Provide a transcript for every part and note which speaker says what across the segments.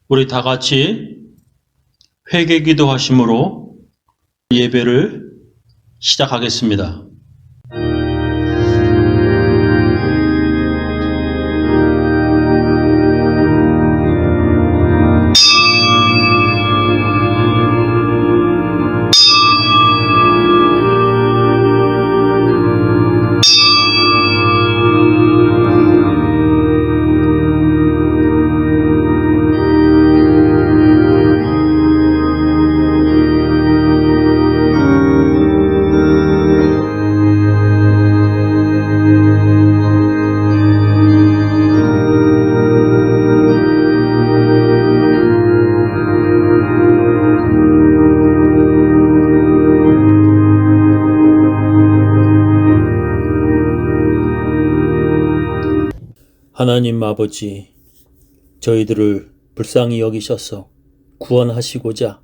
Speaker 1: 우리 다 같이 회개 기도하심으로 예배를 시작하겠습니다. 하나님 아버지, 저희들을 불쌍히 여기셔서 구원하시고자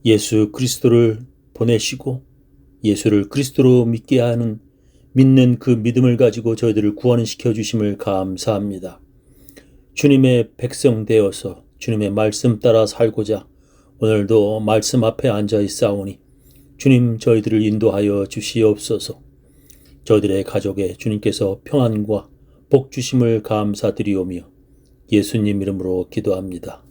Speaker 1: 예수 그리스도를 보내시고 예수를 그리스도로 믿는 그 믿음을 가지고 저희들을 구원시켜 주심을 감사합니다. 주님의 백성 되어서 주님의 말씀 따라 살고자 오늘도 말씀 앞에 앉아 있사오니 주님 저희들을 인도하여 주시옵소서. 저희들의 가족에 주님께서 평안과 복 주심을 감사드리오며 예수님 이름으로 기도합니다.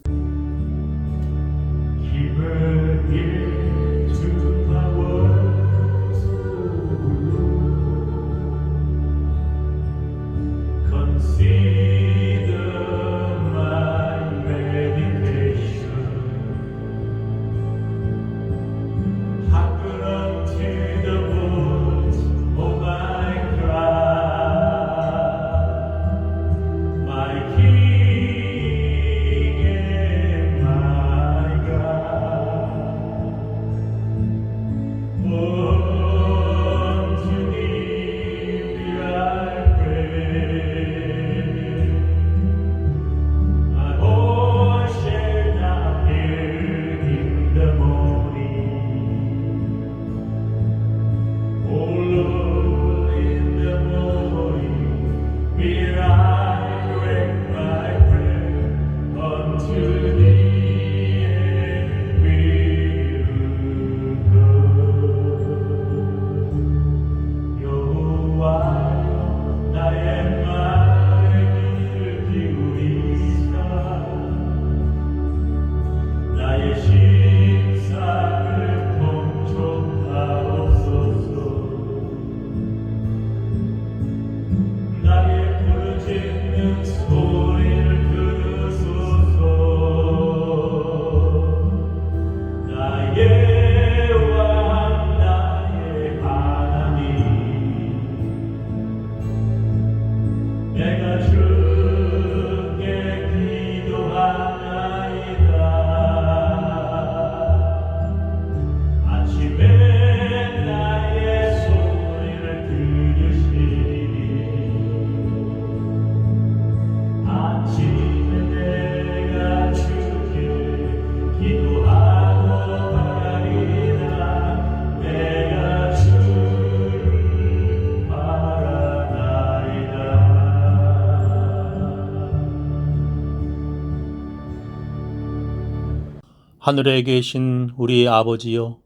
Speaker 1: 하늘에 계신 우리 아버지여,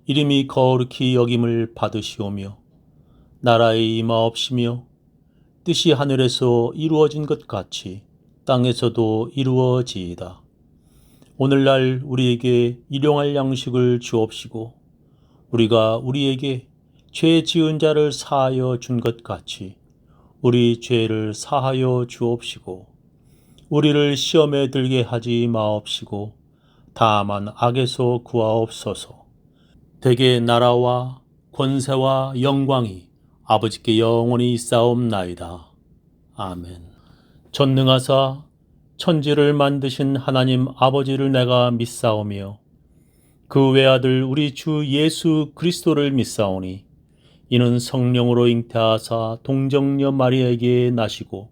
Speaker 1: 이름이 거룩히 여김을 받으시오며 나라의 임하옵시며 뜻이 하늘에서 이루어진 것 같이 땅에서도 이루어지이다. 오늘날 우리에게 일용할 양식을 주옵시고 우리가 우리에게 죄 지은 자를 사하여 준 것 같이 우리 죄를 사하여 주옵시고 우리를 시험에 들게 하지 마옵시고 다만 악에서 구하옵소서. 대개 나라와 권세와 영광이 아버지께 영원히 있사옵나이다. 아멘. 전능하사 천지를 만드신 하나님 아버지를 내가 믿사오며 그 외아들 우리 주 예수 그리스도를 믿사오니 이는 성령으로 잉태하사 동정녀 마리아에게 나시고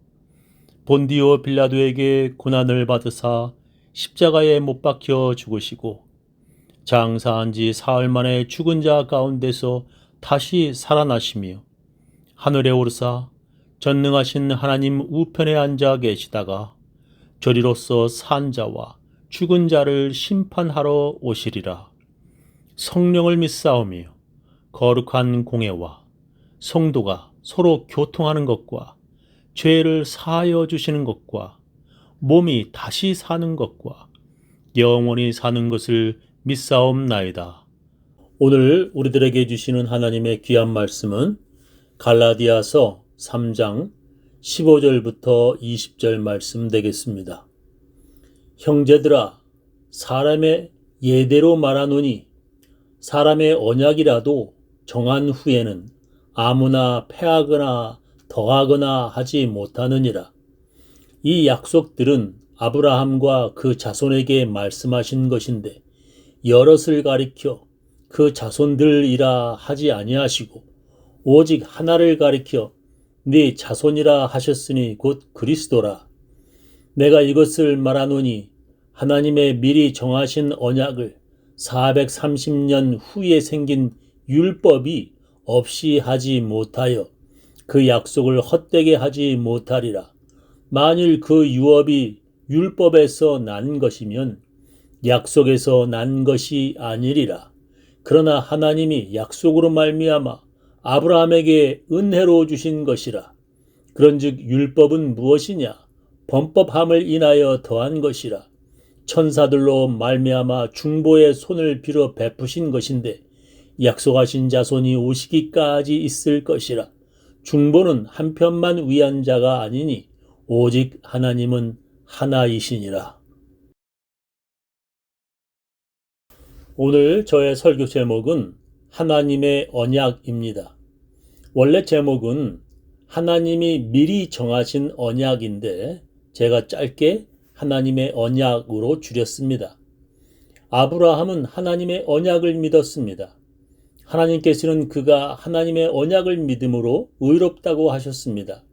Speaker 1: 본디오 빌라도에게 고난을 받으사 십자가에 못 박혀 죽으시고 장사한 지 사흘 만에 죽은 자 가운데서 다시 살아나시며 하늘에 오르사 전능하신 하나님 우편에 앉아 계시다가 저리로서 산 자와 죽은 자를 심판하러 오시리라. 성령을 믿사오며 거룩한 공회와 성도가 서로 교통하는 것과 죄를 사하여 주시는 것과 몸이 다시 사는 것과 영원히 사는 것을 믿사옵나이다. 오늘 우리들에게 주시는 하나님의 귀한 말씀은 갈라디아서 3장 15절부터 20절 말씀 되겠습니다. 형제들아, 사람의 예대로 말하노니 사람의 언약이라도 정한 후에는 아무나 패하거나 더하거나 하지 못하느니라. 이 약속들은 아브라함과 그 자손에게 말씀하신 것인데 여럿을 가리켜 그 자손들이라 하지 아니하시고 오직 하나를 가리켜 네 자손이라 하셨으니 곧 그리스도라. 내가 이것을 말하노니 하나님의 미리 정하신 언약을 430년 후에 생긴 율법이 없이 하지 못하여 그 약속을 헛되게 하지 못하리라. 만일 그 유업이 율법에서 난 것이면 약속에서 난 것이 아니리라. 그러나 하나님이 약속으로 말미암아 아브라함에게 은혜로 주신 것이라. 그런즉 율법은 무엇이냐? 범법함을 인하여 더한 것이라. 천사들로 말미암아 중보의 손을 빌어 베푸신 것인데 약속하신 자손이 오시기까지 있을 것이라. 중보는 한편만 위한 자가 아니니 오직 하나님은 하나이시니라. 오늘 저의 설교 제목은 하나님의 언약입니다. 원래 제목은 하나님이 미리 정하신 언약인데 제가 짧게 하나님의 언약으로 줄였습니다. 아브라함은 하나님의 언약을 믿었습니다. 하나님께서는 그가 하나님의 언약을 믿음으로 의롭다고 하셨습니다.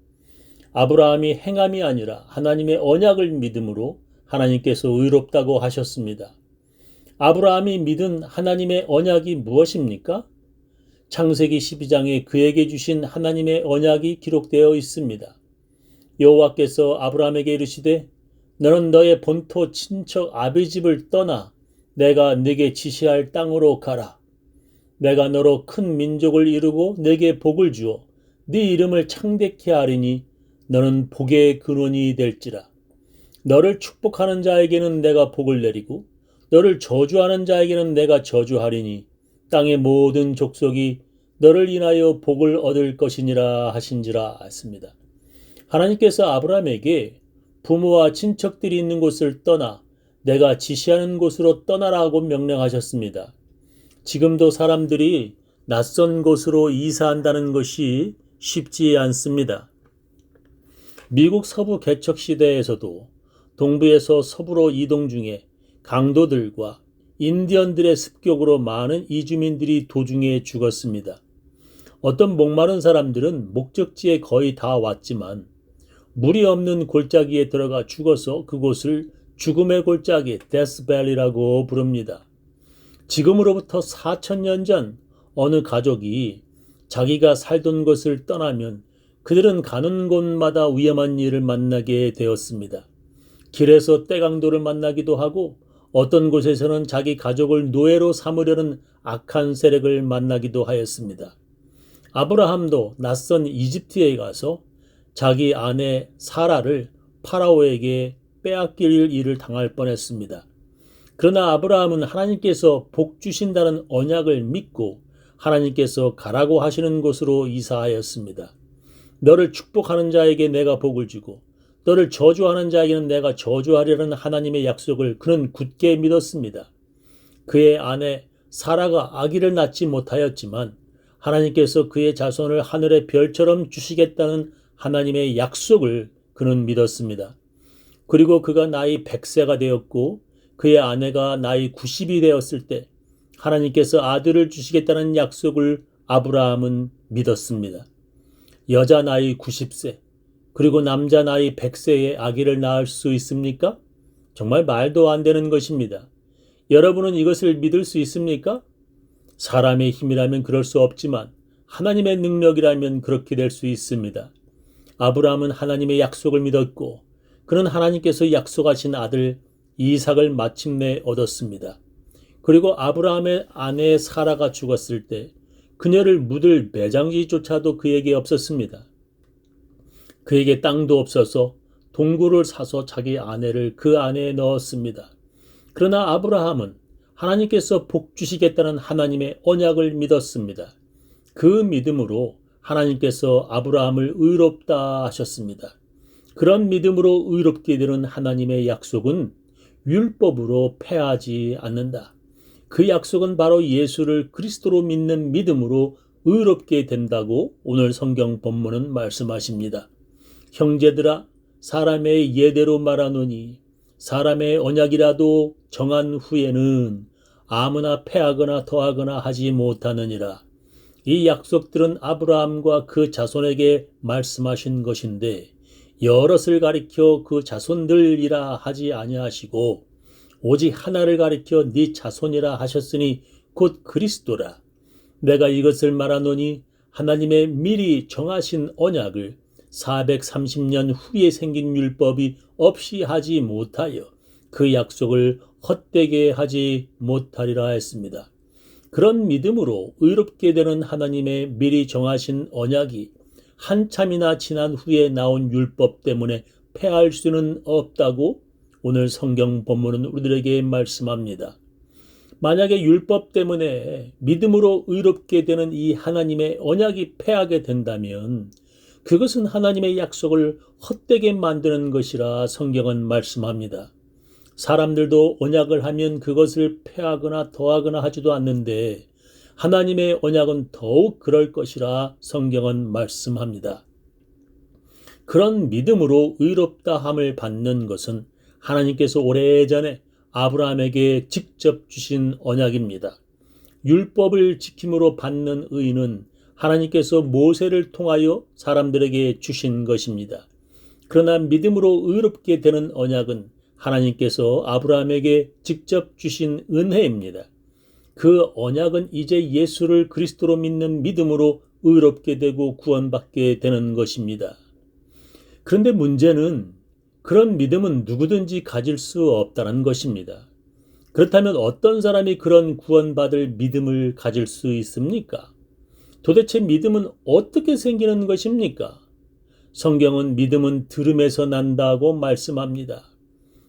Speaker 1: 아브라함이 행함이 아니라 하나님의 언약을 믿음으로 하나님께서 의롭다고 하셨습니다. 아브라함이 믿은 하나님의 언약이 무엇입니까? 창세기 12장에 그에게 주신 하나님의 언약이 기록되어 있습니다. 여호와께서 아브라함에게 이르시되 너는 너의 본토 친척 아비 집을 떠나 내가 네게 지시할 땅으로 가라. 내가 너로 큰 민족을 이루고 네게 복을 주어 네 이름을 창대케 하리니 너는 복의 근원이 될지라. 너를 축복하는 자에게는 내가 복을 내리고 너를 저주하는 자에게는 내가 저주하리니 땅의 모든 족속이 너를 인하여 복을 얻을 것이니라 하신지라 했습니다. 하나님께서 아브라함에게 부모와 친척들이 있는 곳을 떠나 내가 지시하는 곳으로 떠나라고 명령하셨습니다. 지금도 사람들이 낯선 곳으로 이사한다는 것이 쉽지 않습니다. 미국 서부 개척 시대에서도 동부에서 서부로 이동 중에 강도들과 인디언들의 습격으로 많은 이주민들이 도중에 죽었습니다. 어떤 목마른 사람들은 목적지에 거의 다 왔지만 물이 없는 골짜기에 들어가 죽어서 그곳을 죽음의 골짜기 데스밸리라고 부릅니다. 지금으로부터 4,000년 전 어느 가족이 자기가 살던 곳을 떠나면 그들은 가는 곳마다 위험한 일을 만나게 되었습니다. 길에서 떼강도를 만나기도 하고 어떤 곳에서는 자기 가족을 노예로 삼으려는 악한 세력을 만나기도 하였습니다. 아브라함도 낯선 이집트에 가서 자기 아내 사라를 파라오에게 빼앗길 일을 당할 뻔했습니다. 그러나 아브라함은 하나님께서 복 주신다는 언약을 믿고 하나님께서 가라고 하시는 곳으로 이사하였습니다. 너를 축복하는 자에게 내가 복을 주고 너를 저주하는 자에게는 내가 저주하리라는 하나님의 약속을 그는 굳게 믿었습니다. 그의 아내 사라가 아기를 낳지 못하였지만 하나님께서 그의 자손을 하늘의 별처럼 주시겠다는 하나님의 약속을 그는 믿었습니다. 그리고 그가 나이 100세가 되었고 그의 아내가 나이 90이 되었을 때 하나님께서 아들을 주시겠다는 약속을 아브라함은 믿었습니다. 여자 나이 90세 그리고 남자 나이 100세에 아기를 낳을 수 있습니까? 정말 말도 안 되는 것입니다. 여러분은 이것을 믿을 수 있습니까? 사람의 힘이라면 그럴 수 없지만 하나님의 능력이라면 그렇게 될 수 있습니다. 아브라함은 하나님의 약속을 믿었고 그는 하나님께서 약속하신 아들 이삭을 마침내 얻었습니다. 그리고 아브라함의 아내 사라가 죽었을 때 그녀를 묻을 매장지조차도 그에게 없었습니다. 그에게 땅도 없어서 동굴을 사서 자기 아내를 그 안에 넣었습니다. 그러나 아브라함은 하나님께서 복 주시겠다는 하나님의 언약을 믿었습니다. 그 믿음으로 하나님께서 아브라함을 의롭다 하셨습니다. 그런 믿음으로 의롭게 되는 하나님의 약속은 율법으로 패하지 않는다. 그 약속은 바로 예수를 그리스도로 믿는 믿음으로 의롭게 된다고 오늘 성경 본문은 말씀하십니다. 형제들아, 사람의 예대로 말하노니 사람의 언약이라도 정한 후에는 아무나 패하거나 더하거나 하지 못하느니라. 이 약속들은 아브라함과 그 자손에게 말씀하신 것인데 여럿을 가리켜 그 자손들이라 하지 아니하시고 오직 하나를 가리켜 네 자손이라 하셨으니 곧 그리스도라. 내가 이것을 말하노니 하나님의 미리 정하신 언약을 430년 후에 생긴 율법이 없이 하지 못하여 그 약속을 헛되게 하지 못하리라 했습니다. 그런 믿음으로 의롭게 되는 하나님의 미리 정하신 언약이 한참이나 지난 후에 나온 율법 때문에 패할 수는 없다고 오늘 성경 본문은 우리들에게 말씀합니다. 만약에 율법 때문에 믿음으로 의롭게 되는 이 하나님의 언약이 패하게 된다면 그것은 하나님의 약속을 헛되게 만드는 것이라 성경은 말씀합니다. 사람들도 언약을 하면 그것을 패하거나 더하거나 하지도 않는데 하나님의 언약은 더욱 그럴 것이라 성경은 말씀합니다. 그런 믿음으로 의롭다 함을 받는 것은 하나님께서 오래전에 아브라함에게 직접 주신 언약입니다. 율법을 지킴으로 받는 의는 하나님께서 모세를 통하여 사람들에게 주신 것입니다. 그러나 믿음으로 의롭게 되는 언약은 하나님께서 아브라함에게 직접 주신 은혜입니다. 그 언약은 이제 예수를 그리스도로 믿는 믿음으로 의롭게 되고 구원받게 되는 것입니다. 그런데 문제는 그런 믿음은 누구든지 가질 수 없다는 것입니다. 그렇다면 어떤 사람이 그런 구원받을 믿음을 가질 수 있습니까? 도대체 믿음은 어떻게 생기는 것입니까? 성경은 믿음은 들음에서 난다고 말씀합니다.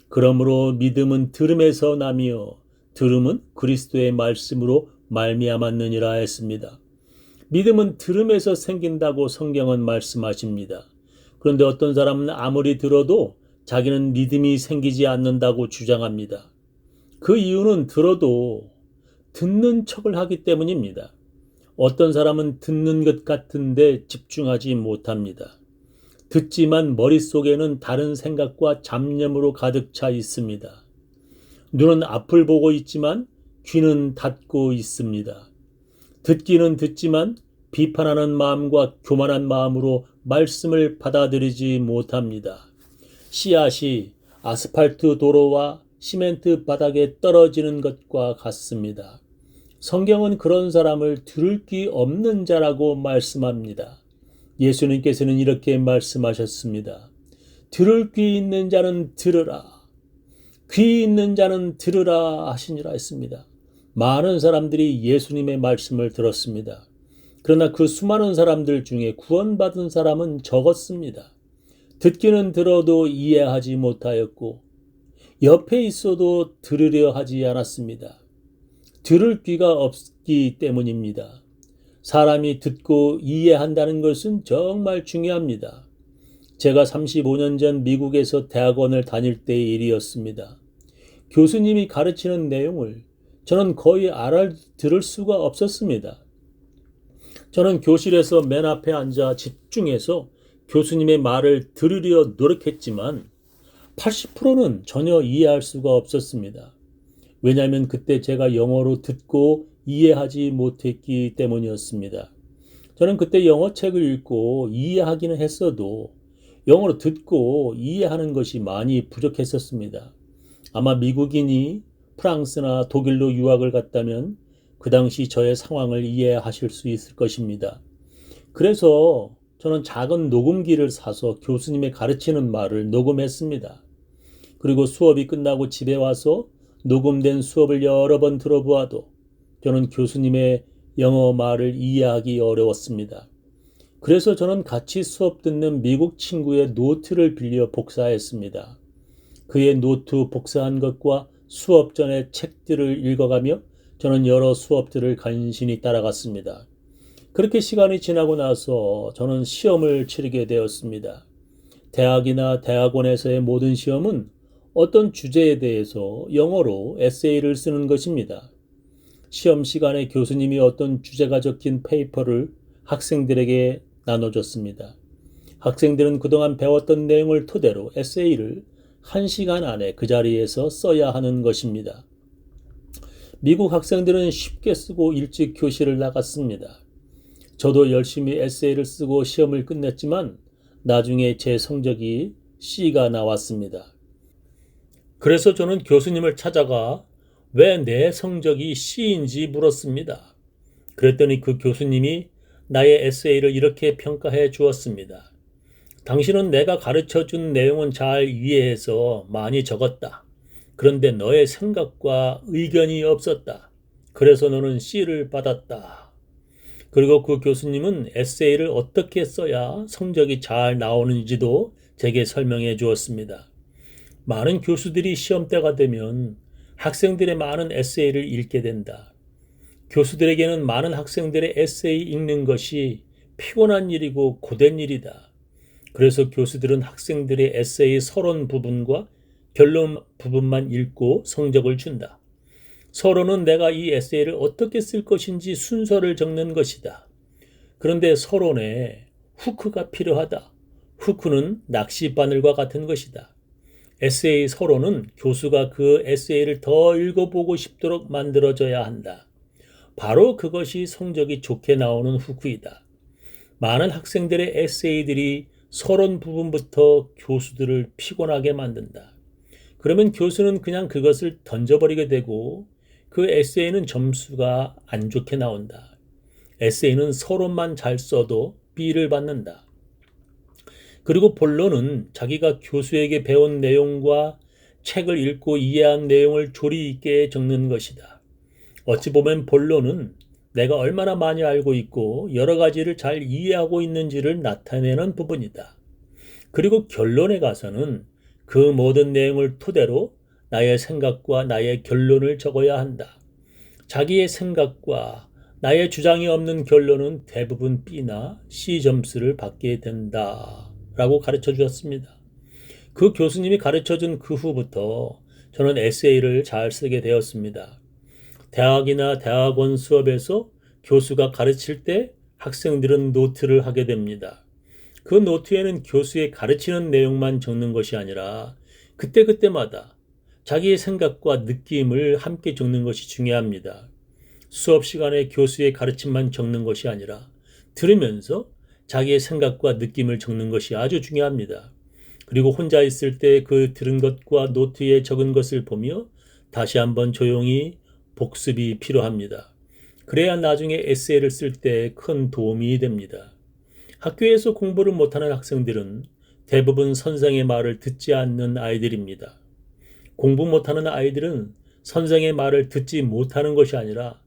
Speaker 1: 그러므로 믿음은 들음에서 나며 들음은 그리스도의 말씀으로 말미암았느니라 했습니다. 믿음은 들음에서 생긴다고 성경은 말씀하십니다. 그런데 어떤 사람은 아무리 들어도 자기는 믿음이 생기지 않는다고 주장합니다. 그 이유는 들어도 듣는 척을 하기 때문입니다. 어떤 사람은 듣는 것 같은데 집중하지 못합니다. 듣지만 머릿속에는 다른 생각과 잡념으로 가득 차 있습니다. 눈은 앞을 보고 있지만 귀는 닫고 있습니다. 듣기는 듣지만 비판하는 마음과 교만한 마음으로 말씀을 받아들이지 못합니다. 씨앗이 아스팔트 도로와 시멘트 바닥에 떨어지는 것과 같습니다. 성경은 그런 사람을 들을 귀 없는 자라고 말씀합니다. 예수님께서는 이렇게 말씀하셨습니다. 들을 귀 있는 자는 들으라. 귀 있는 자는 들으라 하시니라 했습니다. 많은 사람들이 예수님의 말씀을 들었습니다. 그러나 그 수많은 사람들 중에 구원받은 사람은 적었습니다. 듣기는 들어도 이해하지 못하였고 옆에 있어도 들으려 하지 않았습니다. 들을 귀가 없기 때문입니다. 사람이 듣고 이해한다는 것은 정말 중요합니다. 제가 35년 전 미국에서 대학원을 다닐 때의 일이었습니다. 교수님이 가르치는 내용을 저는 거의 알아들을 수가 없었습니다. 저는 교실에서 맨 앞에 앉아 집중해서 교수님의 말을 들으려 노력했지만 80%는 전혀 이해할 수가 없었습니다. 왜냐하면 그때 제가 영어로 듣고 이해하지 못했기 때문이었습니다. 저는 그때 영어 책을 읽고 이해하기는 했어도 영어로 듣고 이해하는 것이 많이 부족했었습니다. 아마 미국인이 프랑스나 독일로 유학을 갔다면 그 당시 저의 상황을 이해하실 수 있을 것입니다. 그래서 저는 작은 녹음기를 사서 교수님의 가르치는 말을 녹음했습니다. 그리고 수업이 끝나고 집에 와서 녹음된 수업을 여러 번 들어보아도 저는 교수님의 영어 말을 이해하기 어려웠습니다. 그래서 저는 같이 수업 듣는 미국 친구의 노트를 빌려 복사했습니다. 그의 노트 복사한 것과 수업 전에 책들을 읽어가며 저는 여러 수업들을 간신히 따라갔습니다. 그렇게 시간이 지나고 나서 저는 시험을 치르게 되었습니다. 대학이나 대학원에서의 모든 시험은 어떤 주제에 대해서 영어로 에세이를 쓰는 것입니다. 시험 시간에 교수님이 어떤 주제가 적힌 페이퍼를 학생들에게 나눠줬습니다. 학생들은 그동안 배웠던 내용을 토대로 에세이를 1시간 안에 그 자리에서 써야 하는 것입니다. 미국 학생들은 쉽게 쓰고 일찍 교실을 나갔습니다. 저도 열심히 에세이를 쓰고 시험을 끝냈지만 나중에 제 성적이 C가 나왔습니다. 그래서 저는 교수님을 찾아가 왜 내 성적이 C인지 물었습니다. 그랬더니 그 교수님이 나의 에세이를 이렇게 평가해 주었습니다. 당신은 내가 가르쳐준 내용은 잘 이해해서 많이 적었다. 그런데 너의 생각과 의견이 없었다. 그래서 너는 C를 받았다. 그리고 그 교수님은 에세이를 어떻게 써야 성적이 잘 나오는지도 제게 설명해 주었습니다. 많은 교수들이 시험 때가 되면 학생들의 많은 에세이를 읽게 된다. 교수들에게는 많은 학생들의 에세이 읽는 것이 피곤한 일이고 고된 일이다. 그래서 교수들은 학생들의 에세이 서론 부분과 결론 부분만 읽고 성적을 준다. 서론은 내가 이 에세이를 어떻게 쓸 것인지 순서를 적는 것이다. 그런데 서론에 후크가 필요하다. 후크는 낚싯바늘과 같은 것이다. 에세이 서론은 교수가 그 에세이를 더 읽어보고 싶도록 만들어져야 한다. 바로 그것이 성적이 좋게 나오는 후크이다. 많은 학생들의 에세이들이 서론 부분부터 교수들을 피곤하게 만든다. 그러면 교수는 그냥 그것을 던져버리게 되고 그 에세이는 점수가 안 좋게 나온다. 에세이는 서론만 잘 써도 B를 받는다. 그리고 본론은 자기가 교수에게 배운 내용과 책을 읽고 이해한 내용을 조리 있게 적는 것이다. 어찌 보면 본론은 내가 얼마나 많이 알고 있고 여러 가지를 잘 이해하고 있는지를 나타내는 부분이다. 그리고 결론에 가서는 그 모든 내용을 토대로 나의 생각과 나의 결론을 적어야 한다. 자기의 생각과 나의 주장이 없는 결론은 대부분 B나 C 점수를 받게 된다. 라고 가르쳐 주었습니다. 그 교수님이 가르쳐 준 그 후부터 저는 에세이를 잘 쓰게 되었습니다. 대학이나 대학원 수업에서 교수가 가르칠 때 학생들은 노트를 하게 됩니다. 그 노트에는 교수의 가르치는 내용만 적는 것이 아니라 그때그때마다 자기의 생각과 느낌을 함께 적는 것이 중요합니다. 수업 시간에 교수의 가르침만 적는 것이 아니라 들으면서 자기의 생각과 느낌을 적는 것이 아주 중요합니다. 그리고 혼자 있을 때 그 들은 것과 노트에 적은 것을 보며 다시 한번 조용히 복습이 필요합니다. 그래야 나중에 에세이를 쓸 때 큰 도움이 됩니다. 학교에서 공부를 못하는 학생들은 대부분 선생의 말을 듣지 않는 아이들입니다. 공부 못하는 아이들은 선생의 말을 듣지 못하는 것이 아니라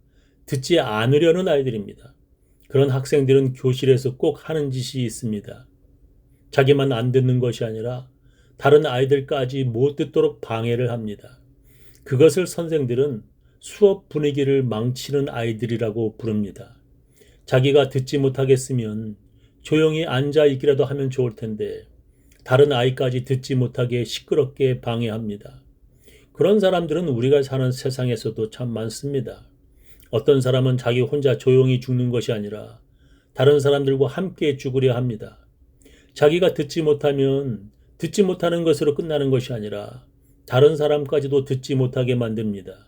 Speaker 1: 듣지 않으려는 아이들입니다. 그런 학생들은 교실에서 꼭 하는 짓이 있습니다. 자기만 안 듣는 것이 아니라 다른 아이들까지 못 듣도록 방해를 합니다. 그것을 선생들은 수업 분위기를 망치는 아이들이라고 부릅니다. 자기가 듣지 못하겠으면 조용히 앉아 있기라도 하면 좋을 텐데 다른 아이까지 듣지 못하게 시끄럽게 방해합니다. 그런 사람들은 우리가 사는 세상에서도 참 많습니다. 어떤 사람은 자기 혼자 조용히 죽는 것이 아니라 다른 사람들과 함께 죽으려 합니다. 자기가 듣지 못하면 듣지 못하는 것으로 끝나는 것이 아니라 다른 사람까지도 듣지 못하게 만듭니다.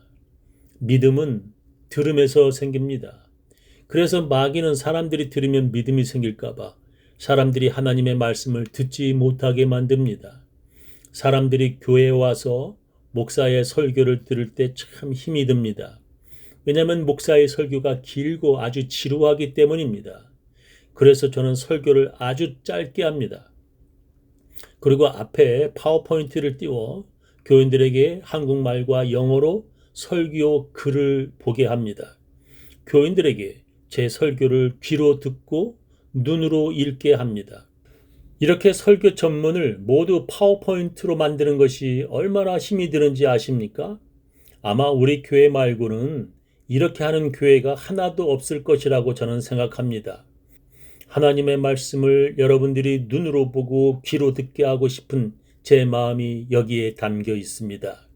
Speaker 1: 믿음은 들음에서 생깁니다. 그래서 마귀는 사람들이 들으면 믿음이 생길까봐 사람들이 하나님의 말씀을 듣지 못하게 만듭니다. 사람들이 교회에 와서 목사의 설교를 들을 때 참 힘이 듭니다. 왜냐하면 목사의 설교가 길고 아주 지루하기 때문입니다. 그래서 저는 설교를 아주 짧게 합니다. 그리고 앞에 파워포인트를 띄워 교인들에게 한국말과 영어로 설교 글을 보게 합니다. 교인들에게 제 설교를 귀로 듣고 눈으로 읽게 합니다. 이렇게 설교 전문을 모두 파워포인트로 만드는 것이 얼마나 힘이 드는지 아십니까? 아마 우리 교회 말고는 이렇게 하는 교회가 하나도 없을 것이라고 저는 생각합니다. 하나님의 말씀을 여러분들이 눈으로 보고 귀로 듣게 하고 싶은 제 마음이 여기에 담겨 있습니다.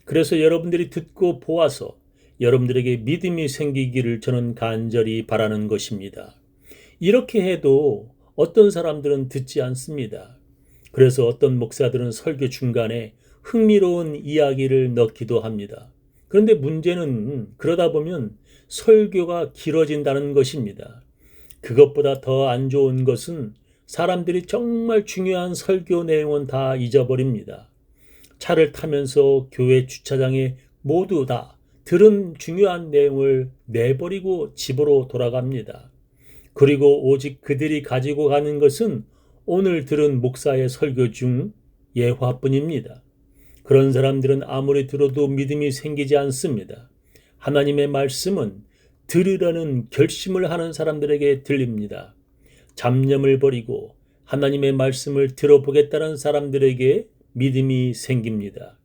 Speaker 1: 그래서 여러분들이 듣고 보아서 여러분들에게 믿음이 생기기를 저는 간절히 바라는 것입니다. 이렇게 해도 어떤 사람들은 듣지 않습니다. 그래서 어떤 목사들은 설교 중간에 흥미로운 이야기를 넣기도 합니다. 그런데 문제는 그러다 보면 설교가 길어진다는 것입니다. 그것보다 더 안 좋은 것은 사람들이 정말 중요한 설교 내용은 다 잊어버립니다. 차를 타면서 교회 주차장에 모두 다 들은 중요한 내용을 내버리고 집으로 돌아갑니다. 그리고 오직 그들이 가지고 가는 것은 오늘 들은 목사의 설교 중 예화뿐입니다. 그런 사람들은 아무리 들어도 믿음이 생기지 않습니다. 하나님의 말씀은 들으려는 결심을 하는 사람들에게 들립니다. 잡념을 버리고 하나님의 말씀을 들어보겠다는 사람들에게 믿음이 생깁니다.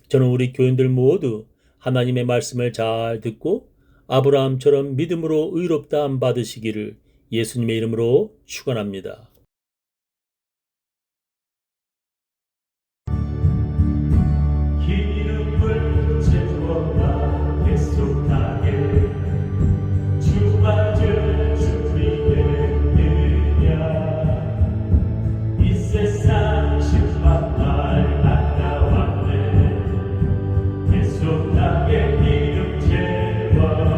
Speaker 1: 저는 우리 교인들 모두 하나님의 말씀을 잘 듣고 아브라함처럼 믿음으로 의롭다함 받으시기를 예수님의 이름으로 축원합니다.
Speaker 2: 기름을 채워가 계속하게 주 맞을 준비됐느냐 이 세상 십만날 가까웠네 계속하게 기름 채워라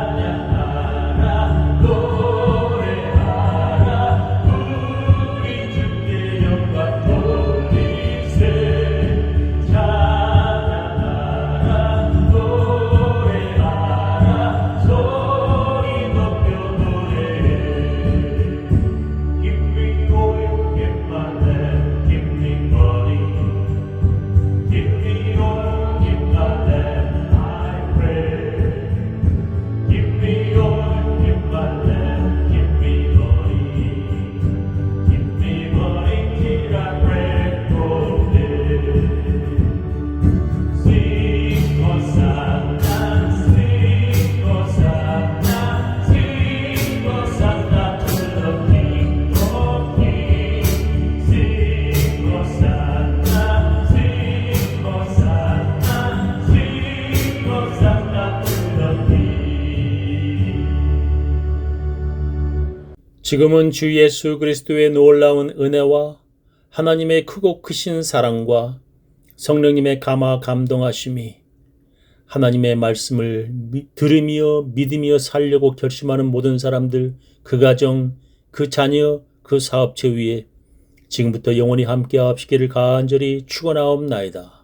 Speaker 2: 찬양하라 노래하라 우리 주께 영광 돌리세 찬양하라 노래하라 소리 높여 노래해 Give me oil, give my lamp, give me money Give me oil, give my lamp, I pray Give me oil, give my lamp, give me money Give me money till I break golden Sing Hosanna, sing Hosanna, sing Hosanna to the King of Kings Sing Hosanna, sing Hosanna, sing Hosanna to the King
Speaker 1: 지금은 주 예수 그리스도의 놀라운 은혜와 하나님의 크고 크신 사랑과 성령님의 감화 감동하심이 하나님의 말씀을 들으며 믿으며 살려고 결심하는 모든 사람들, 그 가정, 그 자녀, 그 사업체 위에 지금부터 영원히 함께 하시기를 간절히 축원하옵나이다.